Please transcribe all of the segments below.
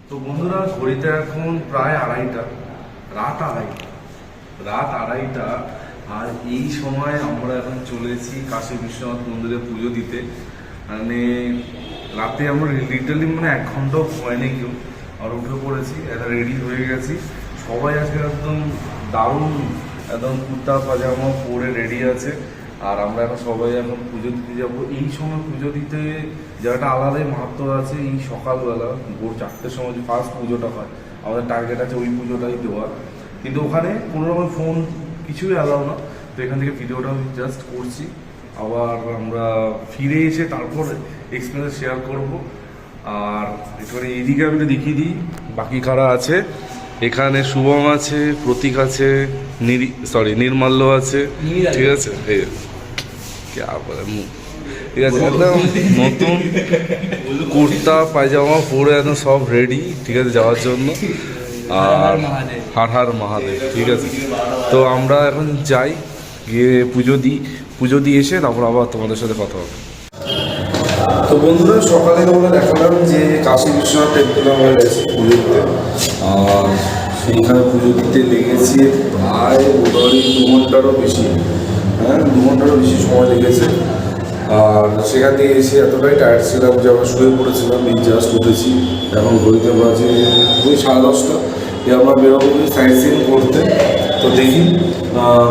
তো বন্ধুরা, ঘড়িতে এখন প্রায় আড়াইটা, রাত আড়াইটা। আর এই সময় আমরা এখন চলেছি কাশী বিশ্বনাথ মন্দিরে পুজো দিতে। মানে রাতে আমরা লিটারলি 1 ঘন্টাও হয়নি কেউ, আর উঠে পড়েছি, একটা রেডি হয়ে গেছি সবাই। আজকে একদম দারুণ, একদম কুর্তা পাজামা পরে রেডি আছে। আর আমরা এখন সবাই এখন পুজো দিতে যাবো। এই সময় পুজো দিতে জায়গাটা আলাদাই মাহাত্ম্য আছে। এই সকালবেলা ভোর 4টের সময় যে ফার্স্ট পুজোটা হয়, আমাদের টার্গেট আছে ওই পুজোটাই দেওয়ার। কিন্তু ওখানে কোনো রকম ফোন কিছুই অ্যালাউ না। তো এখান থেকে ভিডিওটা আমি জাস্ট করছি, আবার আমরা ফিরে এসে তারপর এক্সপিরিয়েন্স শেয়ার করব। আর এখানে এইদিকে আমি দেখিয়ে দিই বাকি কারা আছে। এখানে শুভম আছে, প্রতীক আছে, নির্মাল্য আছে, ঠিক আছে। ঠিক আছে, একদম নতুন কুর্তা পায়জামা পরে একদম সব রেডি, ঠিক আছে, যাওয়ার জন্য। আর হার হার মহাদেব, ঠিক আছে। তো আমরা এখন যাই, গিয়ে পুজো দিয়ে এসে তারপর আবার তোমাদের সাথে কথা হবে। তো বন্ধুরা, সকালে তোমরা দেখালাম যে কাশী বিশ্বনাথ টেম্পলে আমরা গেছি পুজো দিতে। আর সেইখানে পুজো দিতে লেগেছে প্রায় বোধহয় 2 ঘন্টারও বেশি, 2 ঘন্টারও বেশি সময় লেগেছে। আর সেখান থেকে এসে এতটাই টায়ার্ড ছিলাম যে আমরা শুয়ে পড়েছিলাম। এই জাস্ট উঠেছি, এখন ঘড়িতে বাজে ওই 10:30। আমরা বেরোবো সাইট সিন করতে। তো দেখি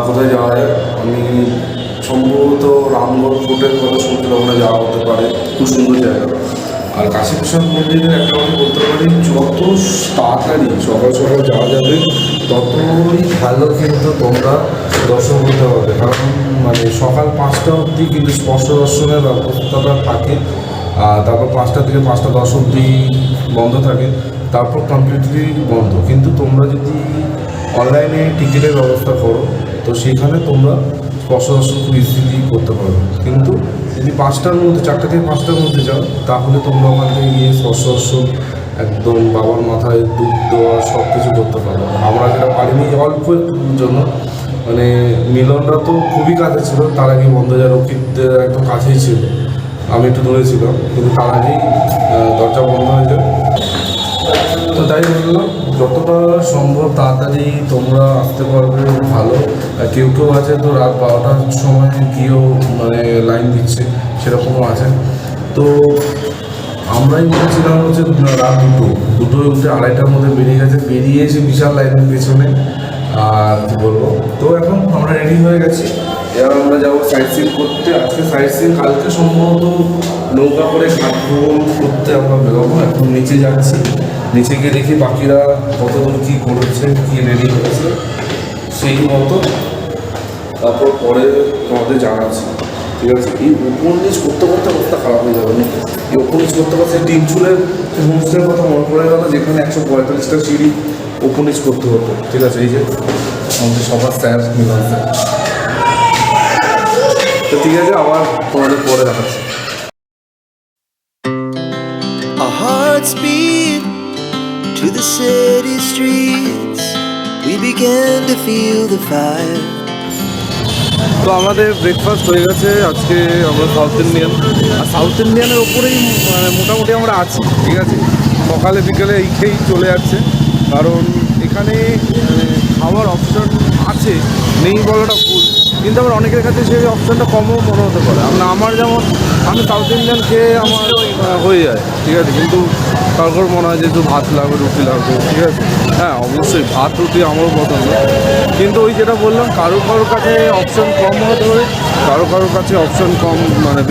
কোথায় যাওয়া যায়। আমি সম্ভবত রামগড় ফোর্টের কথা শুনতে ওখানে যাওয়া হতে পারে, খুব সুন্দর জায়গা। আর কাশী বিশ্বনাথ মন্দিরের একটা কথা বলতে পারি, যত তাড়াতাড়ি সকাল সকাল যাওয়া যাবে ততই ভালো কিন্তু তোমরা দর্শন করতে পারবে। কারণ সকাল 5টা অবধি কিন্তু স্পর্শ দর্শনের ব্যবস্থাটা থাকে। আর তারপর 5টা থেকে 5টা 10 অবধি বন্ধ থাকে, তারপর কমপ্লিটলি বন্ধ। কিন্তু তোমরা যদি অনলাইনে টিকিটের ব্যবস্থা করো তো সেখানে তোমরা স্পর্শ দর্শন খুব ইজিলি করতে পারবে। কিন্তু যদি 4টা থেকে 5টার মধ্যে যাও তাহলে তোমরা ওখান থেকে গিয়ে স্পর্শ দর্শন একদম বাবার মাথায় দুধ দেওয়া সব কিছু করতে পারো। আমরা যেটা পারিনি অল্প একটুর জন্য, মিলনরা তো খুবই কাছে ছিল, তার আগে বন্ধ যায়, রক্ষিতদের একদম কাছেই ছিল, আমি একটু দূরে ছিলাম, কিন্তু তার আগেই দরজা বন্ধ হয়ে যায়। তো তাই বললাম, যতটা সম্ভব তাড়াতাড়ি তোমরা আসতে পারবে ভালো। কেউ আছে তো রাত 12টার সময় গিয়েও লাইন দিচ্ছে, সেরকমও আছে। তো আমরাই উঠেছিলাম হচ্ছে রাত 2টোয় উঠে 2:30টার মধ্যে বেরিয়ে এসে বিশাল লাইনের পেছনে। আর কী বলবো, তো এখন আমরা রেডি হয়ে গেছি। এবার আমরা যাবো সাইট সিন করতে। আজকে সাইট সিন, কালকে সম্ভবত নৌকা করে ঘাট ভ্রমণ করতে আমরা বেরোবো। এখন নিচে যাচ্ছি, নিচে গিয়ে দেখি বাকিরা কতদূর কী করেছে, কী রেডি হয়েছে, সেই মতো তারপর পরে তোমাদের জানাচ্ছি, ঠিক আছে। এই উপর নিচ করতে করতে অবস্থা খারাপ হয়ে যাবে। এই উপর নিচ করতে করতে ডিম চুলের হোমস্টের কথা মনে পড়ে গেল, যেখানে 145টা সিঁড়ি উপর নিচ করতে হতো, ঠিক আছে। এই যে আমাদের সবার স্যার মিলন স্যার। তো ঠিক আছে, আবার তোমাদের পরে দেখাচ্ছি। Our hearts beat to the city streets. We began to feel the fire. তো আমাদের ব্রেকফাস্ট হয়ে গেছে। আজকে আমরা সাউথ ইন্ডিয়ান, আর সাউথ ইন্ডিয়ানের ওপরেই মোটামুটি আমরা আছি, ঠিক আছে। সকালে বিকেলে এই খেয়েই চলে যাচ্ছে, কারণ এখানে খাওয়ার অপশন আছে, নেই বলাটা ভুল, কিন্তু আবার অনেকের কাছে সেই অপশানটা কমও মনে হতে পারে। আমার যেমন, আমি সাউথ ইন্ডিয়ান খেয়ে আমার হয়ে যায়, ঠিক আছে। কিন্তু তারপর মনে হয় যে একটু ভাত লাগবে, রুটি লাগবে, ঠিক আছে। হ্যাঁ, অবশ্যই ভাত রুটি আমারও পছন্দ, কিন্তু ওই যেটা বললাম, কারোর কাছে অপশান কম হতে পারে, কারোর কাছে অপশান কম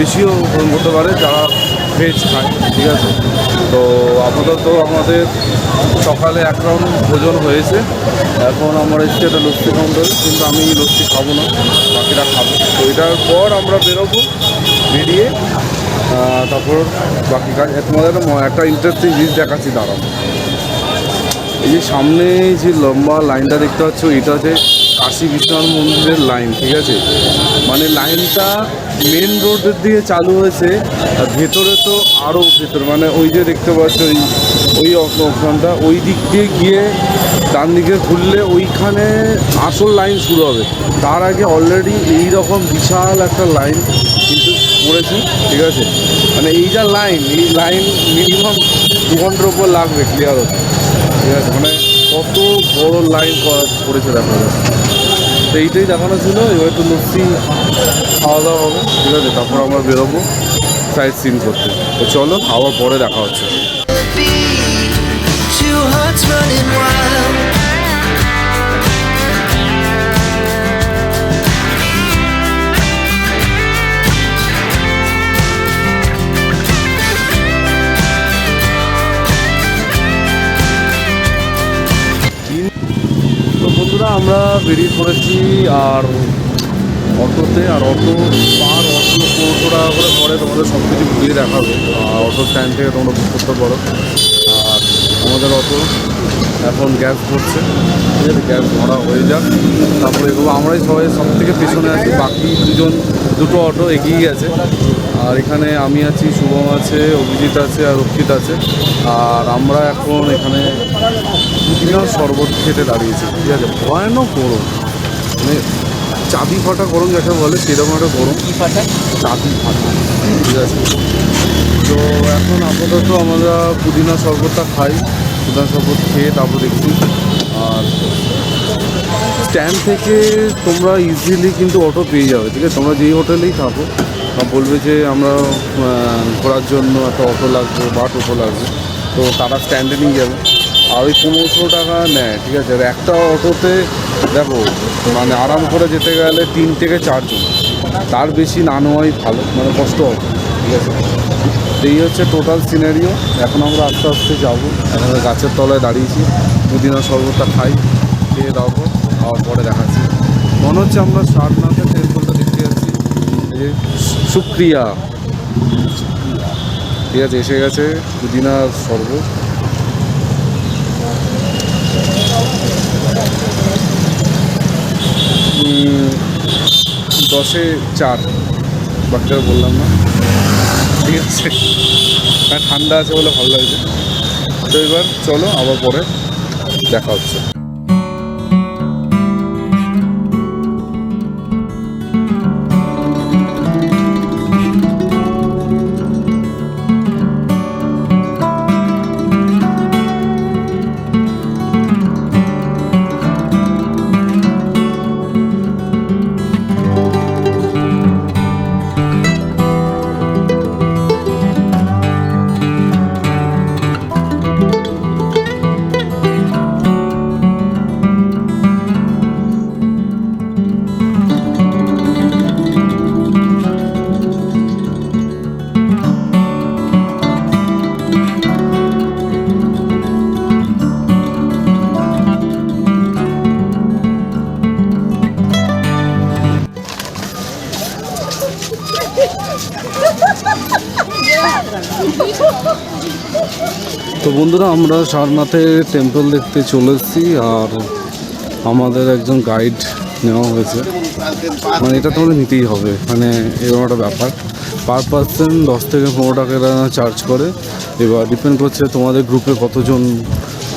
বেশিও হতে পারে যারা ভেজ খায়, ঠিক আছে। তো আপাতত আমাদের সকালে 1 রাউন্ড ভোজন হয়েছে। এখন আমার এসছে একটা লস্যি কাউন্টারে, কিন্তু আমি লস্যি খাবো না, বাকিরা খাবো। তো এটার পর আমরা বেরোবো, বেরিয়ে তারপর বাকি কাজ। তোমাদের একটা ইন্টারেস্টিং জিনিস দেখাচ্ছি, দাঁড়াও। এই যে সামনে যে লম্বা লাইনটা দেখতে পাচ্ছ, এটা হচ্ছে কাশী বিশ্বনাথ মন্দিরের লাইন, ঠিক আছে। লাইনটা মেন রোডের দিকে চালু হয়েছে, আর ভেতরে তো আরও ভেতরে, ওই যে দেখতে পাচ্ছ ওই অপশনটা, ওই দিক দিয়ে গিয়ে ডান দিকে ঘুরলে ওইখানে আসল লাইন শুরু হবে। তার আগে অলরেডি এই রকম বিশাল একটা লাইন কিন্তু পড়েছে, ঠিক আছে। মানে এই যা লাইন, এই লাইন মিনিমাম 2 ঘন্টার উপর লাগবে ক্লিয়ার হতে, ঠিক আছে। মানে কত বড় লাইন পড়েছে দেখা যাচ্ছে। তো এইটাই দেখানো ছিল। এবার একটু লস্যি খাওয়া দাওয়া হবে, ঠিক আছে, তারপর আমরা বেরোবো সাইট সিন করতে। তো চলো আবার পরে দেখা হচ্ছে। be two hearts running wild. তো বন্ধুরা আমরা বেরিয়ে পড়েছি আর অটোতে, আর অটো পার অটো 400 টাকা করে পরে তোমাদের সব কিছু ঘুরিয়ে দেখাবে। আর অটো স্ট্যান্ড থেকে তোমরা বুক করতে পারো। আর আমাদের অটো এখন গ্যাস ভরছে, ঠিক আছে, গ্যাস ভরা হয়ে যাক তারপরে এগুলো আমরাই সব থেকে পেছনে আছি, বাকি দুটো অটো এগিয়ে গেছে। আর এখানে আমি আছি, শুভম আছে, অভিজিৎ আছে আর রক্ষিত আছে। আর আমরা এখন এখানে পুদিনার শরবত খেতে দাঁড়িয়েছি, ঠিক আছে। ভয়ানক গরম, মানে চাবি ফাটা গরম যাকে বলে সেরকম একটা গরম, চাবি ফাটা, ঠিক আছে। তো এখন আপাতত আমরা পুদিনা শরবতটা খাই, পুদিনা শরবত খেয়ে তারপর দেখছি। আর স্ট্যান্ড থেকে তোমরা ইজিলি কিন্তু অটো পেয়ে যাবে, ঠিক আছে। তোমরা যেই হোটেলেই থাকো বলবে যে আমরা ঘোরার জন্য একটা অটো লাগবে বা টোটো লাগবে, তো তারা স্ট্যান্ডে নিয়ে যাবে। আর ওই 1500 টাকা নেয়, ঠিক আছে। আর একটা অটোতে দেখো মানে আরাম করে যেতে গেলে 3 থেকে 4 জন, তার বেশি না নেওয়াই ভালো, মানে কষ্ট হবে, ঠিক আছে। এই হচ্ছে টোটাল সিনারিও। এখন আমরা আস্তে আস্তে যাবো, এখন গাছের তলায় দাঁড়িয়েছি, পুদিনা শরবতটা খাই, খেয়ে দাও, খাওয়ার পরে দেখাচ্ছি। মনে হচ্ছে আমরা সারনাথের টেম্পলটা দেখতে যাচ্ছি, এই শুক্রিয়া, ঠিক আছে। এসে গেছে পুদিনা শরবত। দশে 4 বাকিটা বললাম না, ঠিক আছে। হ্যাঁ ঠান্ডা আছে বলে ভালো লাগছে। তো এবার চলো আবার পরে দেখা হচ্ছে। তো বন্ধুরা আমরা সারনাথের টেম্পল দেখতে চলে এসেছি। আর আমাদের একজন গাইড নেওয়া হয়েছে, মানে এটা তোমাদের নিতেই হবে, মানে এরকম একটা ব্যাপার। পার পার্সন 10 থেকে 15 টাকা চার্জ করে। এবার ডিপেন্ড করছে তোমাদের গ্রুপে কতজন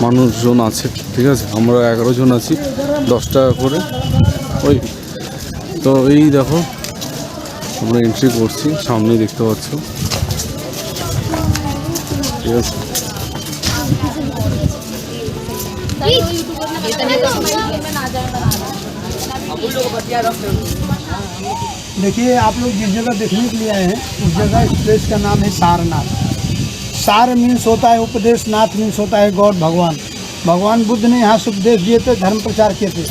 মানুষজন আছে, ঠিক আছে। আমরা 11 জন আছি, 10 টাকা করে ওই। তো এই দেখো আমরা এন্ট্রি করছি, সামনেই দেখতে পাচ্ছ, ঠিক আছে। देखिए आप लोग जिस जगह देखने के लिए आए हैं उस जगह इस प्लेस का नाम है सारनाथ। सार मीन्स होता है उपदेश, नाथ मीन्स होता है गॉड, भगवान। भगवान बुद्ध ने यहाँ से उपदेश दिए थे, धर्म प्रचार किए थे।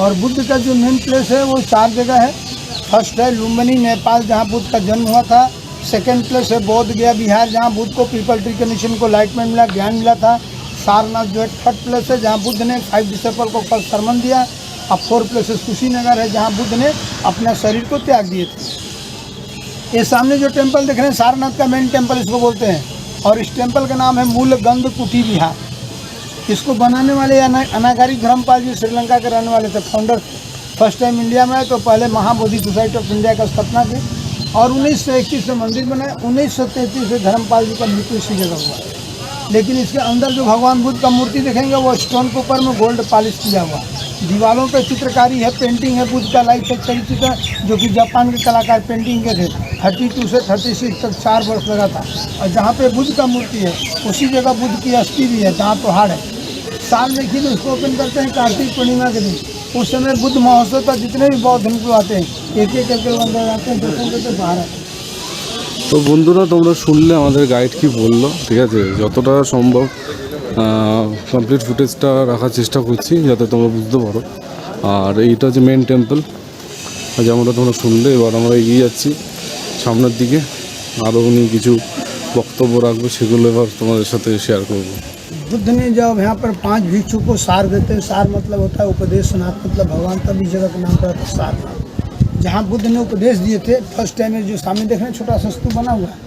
और बुद्ध का जो मेन प्लेस है वो 4 जगह है। फर्स्ट है लुम्बिनी नेपाल, जहाँ बुद्ध का जन्म हुआ था। सेकेंड प्लेस है बोध गया बिहार, जहाँ बुद्ध को पीपल ट्री के नीचे को लाइटमेंट मिला, ज्ञान मिला था। सारनाथ जो है थर्ड प्लेस है, जहाँ बुद्ध ने 5 डिसेबल को फर्स्ट सरमन दिया। अब 4 प्लेसेस कुशीनगर है, जहाँ बुद्ध ने अपना शरीर को त्याग दिए थे। ये सामने जो टेंपल देख रहे हैं सारनाथ का मेन टेंपल इसको बोलते हैं। और इस टेंपल का नाम है मूल गंध कुटी विहार। इसको बनाने वाले अनागारी धर्मपाल जी श्रीलंका के रहने वाले थे, फाउंडर। फर्स्ट टाइम इंडिया में आए तो पहले महाबोधि सोसाइटी ऑफ इंडिया का स्थापना की। और 1921 में मंदिर बनाए। 1933 से धर्मपाल जी का मृत्यु इसी जगह हुआ। लेकिन इसके अंदर जो भगवान बुद्ध का मूर्ति देखेंगे वो स्टोन के ऊपर में गोल्ड पॉलिश किया हुआ। दीवारों पे चित्रकारी है, पेंटिंग है, बुद्ध का लाइफ है चित्र, जो कि जापान के कलाकार पेंटिंग के थे। 32 से 36 तक 4 वर्ष लगा था। और जहाँ पे बुद्ध का मूर्ति है उसी जगह बुद्ध की अस्थि भी है, जहाँ पहाड़ है। साल में खींच उसको ओपन करते हैं कार्तिक पूर्णिमा के दिन। उस समय बुद्ध महोत्सव पर जितने भी बौद्ध धर्म आते हैं एक एक करके अंदर आते हैं, दर्शन करके बाहर आते हैं। তো বন্ধুরা তোমরা শুনলে আমাদের গাইড কি বললো, ঠিক আছে, যতটা সম্ভব কমপ্লিট ফুটেজটা রাখার চেষ্টা করছি যাতে তোমরা বুঝতে পারো। আর এইটা হচ্ছে মেন টেম্পল, যেমনটা তোমরা শুনলে। এবার আমরা এগিয়ে যাচ্ছি সামনের দিকে, আরও উনি কিছু বক্তব্য রাখবো, সেগুলো এবার তোমাদের সাথে শেয়ার করবো। बुद्ध ने जब यहाँ पर 5 भिक्षु को सार देते हैं, सार मतलब होता है उपदेशनाथ, मतलब भगवान तब इस जगह का नाम पड़ा था सारनाथ। जहाँ बुद्ध ने उपदेश दिए थे फर्स्ट टाइम में, जो सामने देख रहे हैं छोटा सा स्तूप बना हुआ है,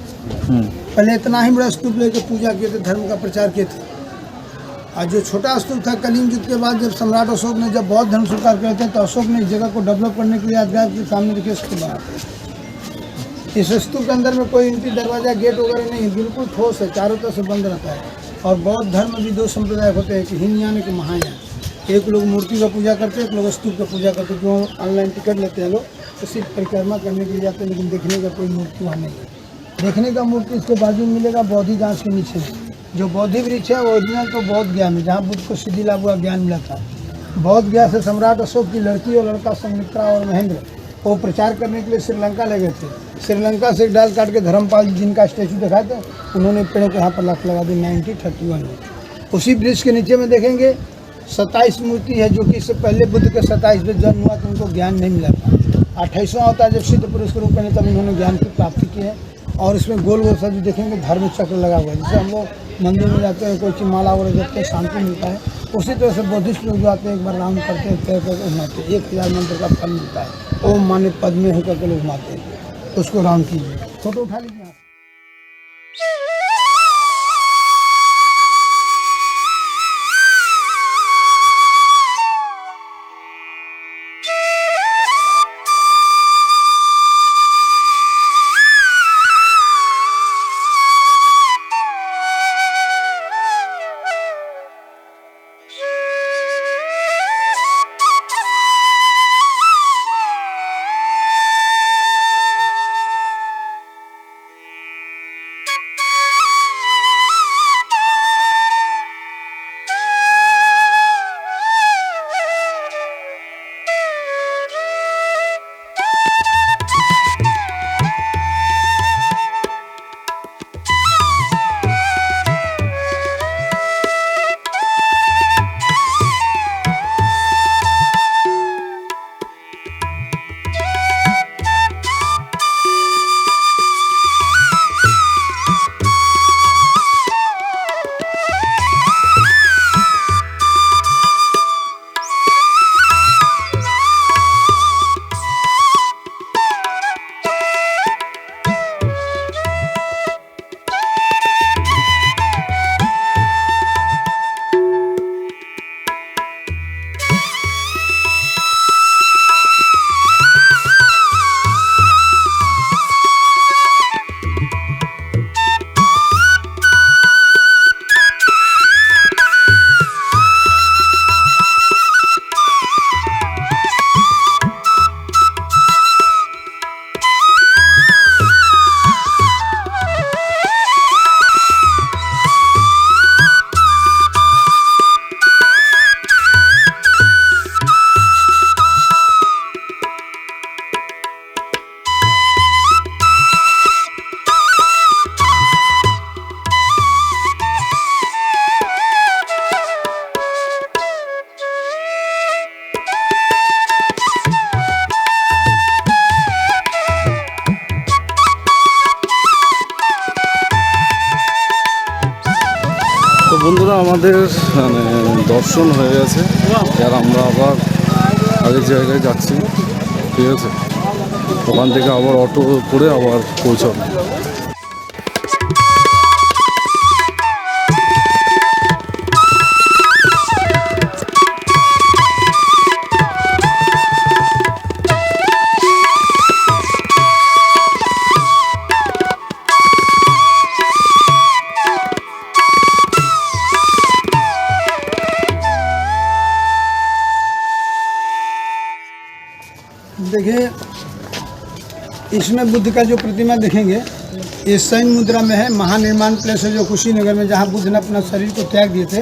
पहले इतना ही बड़ा स्तूप लेकर पूजा किए थे, धर्म का प्रचार किए थे। और जो छोटा स्तूप था कलिंग युद्ध के बाद जब सम्राट अशोक ने जब बौद्ध धर्म स्वीकार किए थे, तो अशोक ने इस जगह को डेवलप करने के लिए यादगार के सामने देखिए स्तूप बना। इस स्तूप के अंदर में कोई इनकी दरवाजा गेट वगैरह नहीं, बिल्कुल ठोस है, चारों तरफ से बंद रहता है। और बौद्ध धर्म में भी 2 संप्रदाय होते हैं कि हीनयान कि महायान। एक लोग मूर्ति का पूजा करते हैं, एक लोग स्तूप का पूजा करते हैं। जो ऑनलाइन टिकट लेते हैं लोग तो सिर्फ परिक्रमा करने के लिए जाते हैं, लेकिन देखने का कोई मूर्ति वहाँ नहीं है। देखने का मूर्ति इसके बाजू में मिलेगा बौद्धि गाछ के नीचे। जो बौद्धि वृक्ष है वो ओरिजिनल तो बौद्ध गया में, जहाँ बुद्ध को सिद्धि लाभ हुआ ज्ञान मिला था। बौद्ध गया से सम्राट अशोक की लड़की और लड़का संमित्रा और महेंद्र वो प्रचार करने के लिए श्रीलंका ले गए थे। श्रीलंका से एक डाल काट के धर्मपाल जिनका स्टैचू दिखाए थे, उन्होंने पेड़ों को यहाँ पर लाख लगा दी 1931 में। उसी वृक्ष के नीचे में देखेंगे 27 मूर्ति है, जो कि इससे पहले बुद्ध के 27 में जन्म हुआ तो उनको ज्ञान नहीं मिला था। 28वां होता है जब सिद्ध पुरुष के रूप में, तब इन्होंने ज्ञान की प्राप्ति की है। और इसमें गोल गोल सा जो देखेंगे धर्म चक्र लगा हुआ है, जिससे हम लोग मंदिर में जाते हैं, कोई माला वगैरह जपते हैं, शांति मिलता है। उसी तरह से बौद्धिस्ट लोग जो आते हैं एक बार राउंड करते हैं, तय करके घुमाते हैं, 1000 मंत्र का फल मिलता है। ओम माने पद में होकर के लोग घुमाते हैं, उसको राउंड कीजिए, फोटो उठा लीजिए आप। বন্ধুরা আমাদের মানে দর্শন হয়ে গেছে, আর আমরা আবার আগের জায়গায় যাচ্ছি, ঠিক আছে। ওখান থেকে আবার অটো করে আবার পৌঁছাবো। देखिए इसमें बुद्ध का जो प्रतिमा देखेंगे ये सैन्य मुद्रा में है। महानिर्माण प्लेस है जो कुशीनगर में, जहाँ बुद्ध ने अपना शरीर को त्याग दिए थे,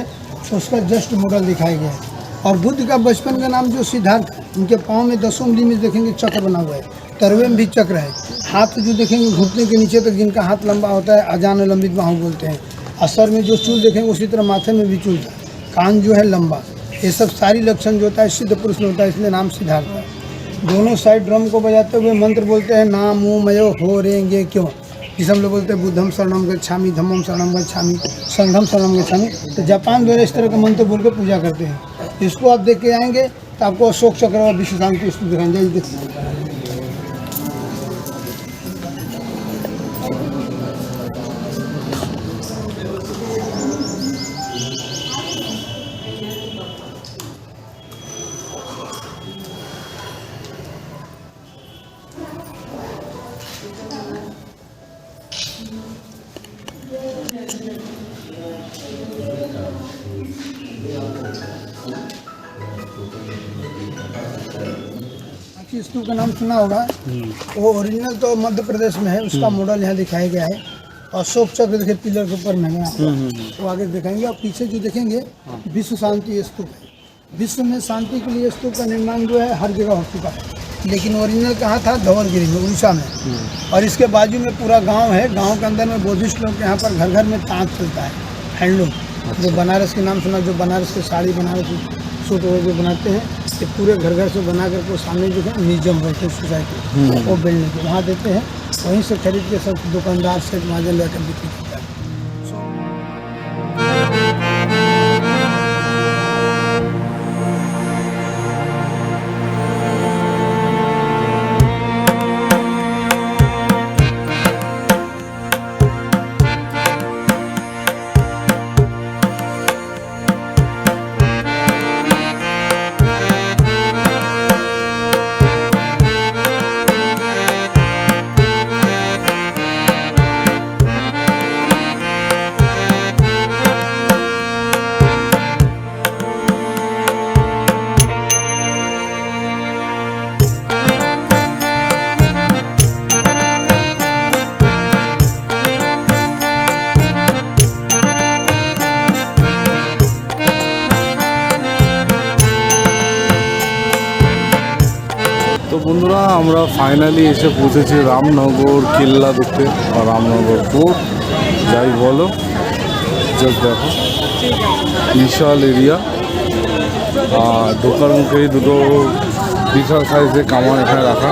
तो उसका जस्ट मॉडल दिखाया गया है। और बुद्ध का बचपन का नाम जो सिद्धार्थ, उनके पाँव में 10 उंगली में देखेंगे चक्र बना हुआ है, तरवे में भी चक्र है। हाथ जो देखेंगे घुटने के नीचे तक जिनका हाथ लंबा होता है अजान लंबित बाहु बोलते हैं। और सर में जो चूल देखेंगे उसी तरह माथे में भी चूल था, कान जो है लंबा। ये सब सारी लक्षण जो होता है सिद्ध पुरुष में होता है, इसलिए नाम सिद्धार्थ है। दोनों साइड ड्रम को बजाते हुए मंत्र बोलते हैं, नाम मो मयो हो रेंगे क्यों, जिसे हम लोग बोलते हैं बुद्धम शरणम गच्छामि, धम्मम शरणम गच्छामि, संघम शरणम गच्छामि। तो जापान द्वारा इस तरह का मंत्र बोल के पूजा करते हैं। इसको आप देख के आएंगे तो आपको अशोक चक्र और विश्व शांति स्तूप दिखाएंगे। स्तूप का नाम सुना होगा, वो ओरिजिनल तो मध्य प्रदेश में है, उसका मॉडल यहाँ दिखाया गया है। अशोक चक्र देखिए पिलर के ऊपर में है, वो आगे दिखाएंगे। और पीछे जो देखेंगे विश्व शांति स्तूप है। विश्व में शांति के लिए स्तूप का निर्माण जो है हर जगह हो चुका है, लेकिन ओरिजिनल कहाँ था, धवलगिरी में, उड़ीसा में। और इसके बाजू में पूरा गाँव है। गाँव के अंदर में बुद्धिस्ट लोग के यहाँ पर घर घर में तांत चलता है, हैंडलूम। जो बनारस के नाम सुना, जो बनारस की साड़ी, बनारस सूट वो जो बनाते हैं, ये पूरे घर घर से बना कर को सामने जो है म्यूजियम बोलते हैं सोसाइटी, वो बिल्डिंग के वहाँ देते हैं। वहीं से खरीद के सब दुकानदार से माजन लेकर बिक्री करता है। তো বন্ধুরা আমরা ফাইনালি এসে পৌঁছেছি রামনগর কেল্লা দেখতে বা রামনগর ফোর্ট। যাই বলো, জাস্ট দেখো বিশাল এরিয়া। আর ঢোকার মুখেই দুটো বিশাল সাইজের কামান এখানে রাখা।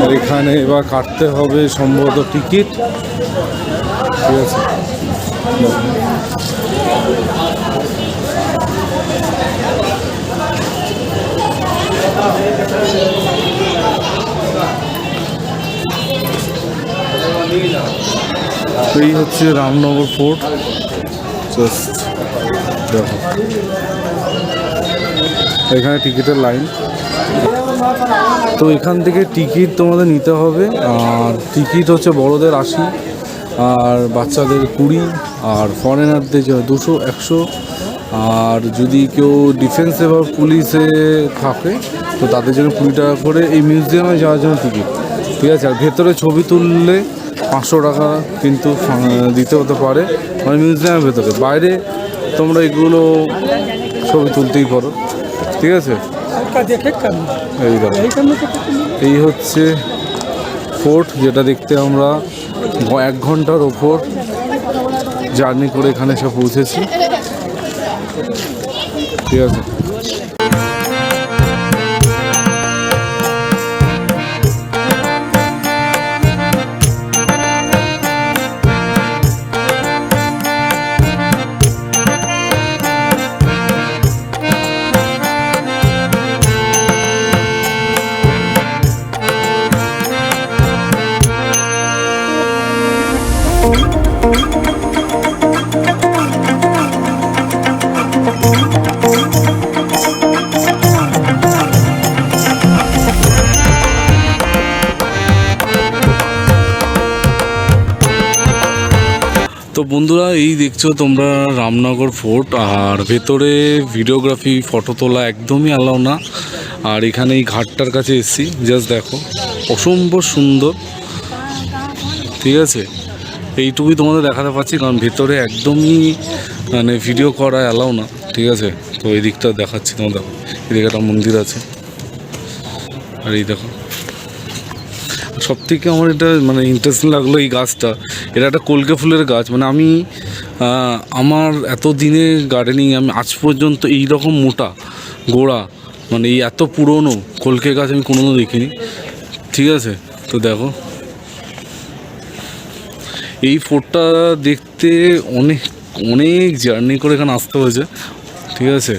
আর এখানে এবার কাটতে হবে সম্ভবত টিকিট, ঠিক আছে। এই হচ্ছে রামনগর ফোর্ট, জাস্ট দেখো এখানে টিকিটের লাইন। তো এখান থেকে টিকিট তোমাদের নিতে হবে। আর টিকিট হচ্ছে বড়দের 80, আর বাচ্চাদের 20, আর ফরেনারদের 200, 100। আর যদি কেউ ডিফেন্সে বা পুলিশে থাকে তো তাদের জন্য 20 টাকা করে এই মিউজিয়ামে যাওয়ার জন্য টিকিট, ঠিক আছে। আর ভেতরে ছবি তুললে 500 টাকা কিন্তু দিতে হতে পারে, মানে মিউজিয়ামের ভেতরে। বাইরে তোমরা এগুলো ছবি তুলতেই পারো, ঠিক আছে। এই দেখো, এই হচ্ছে ফোর্ট, যেটা দেখতে আমরা 1 ঘন্টার ওপর জার্নি করে এখানে এসে পৌঁছেছি, ঠিক আছে। বন্ধুরা এই দেখছো তোমরা রামনগর ফোর্ট, আর ভেতরে ভিডিওগ্রাফি ফটো তোলা একদমই অ্যালাউ না। আর এখানে এই ঘাটটার কাছে এসেছি, জাস্ট দেখো অসম্ভব সুন্দর, ঠিক আছে। এইটুকুই তোমাদের দেখাতে পারছি, কারণ ভেতরে একদমই মানে ভিডিও করা অ্যালাউ না, ঠিক আছে। তো এই দিকটা দেখাচ্ছি তোমাদের, দেখো এদিকে একটা মন্দির আছে, আর এই দেখো সব থেকে আমার এটা মানে ইন্টারেস্টিং লাগলো এই গাছটা। এটা একটা কলকে ফুলের গাছ, মানে আমি আমার এত দিনে গার্ডেনিং আমি আজ পর্যন্ত এই রকম মোটা গোড়া, মানে এই এত পুরনো কলকে গাছ আমি কোনোদিনও দেখিনি, ঠিক আছে। তো দেখো এই ফোর্টটা দেখতে অনেক অনেক জার্নি করে এখানে আসতে হয়েছে, ঠিক আছে।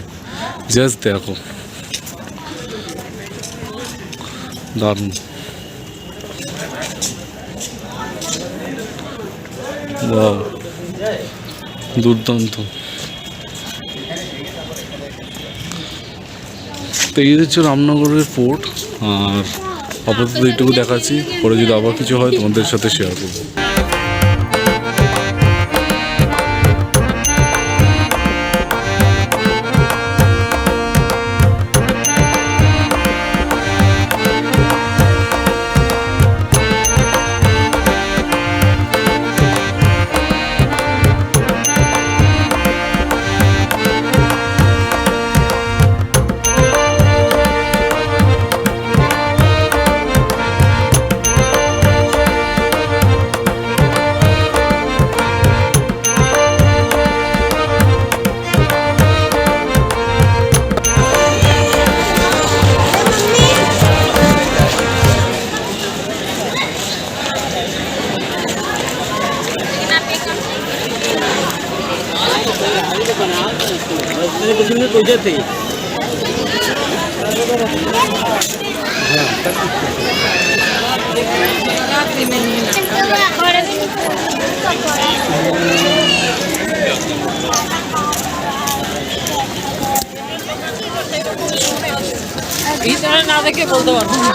জাস্ট দেখো দারুণ, বাহ দুর্দান্ত। তো এই হচ্ছে রামনগরের ফোর্ট, আর আপাতত এইটুকু দেখাচ্ছি, পরে যদি আবার কিছু হয় তোমাদের সাথে শেয়ার করবো। ভিতরে না দেখে বলতে পারবো না।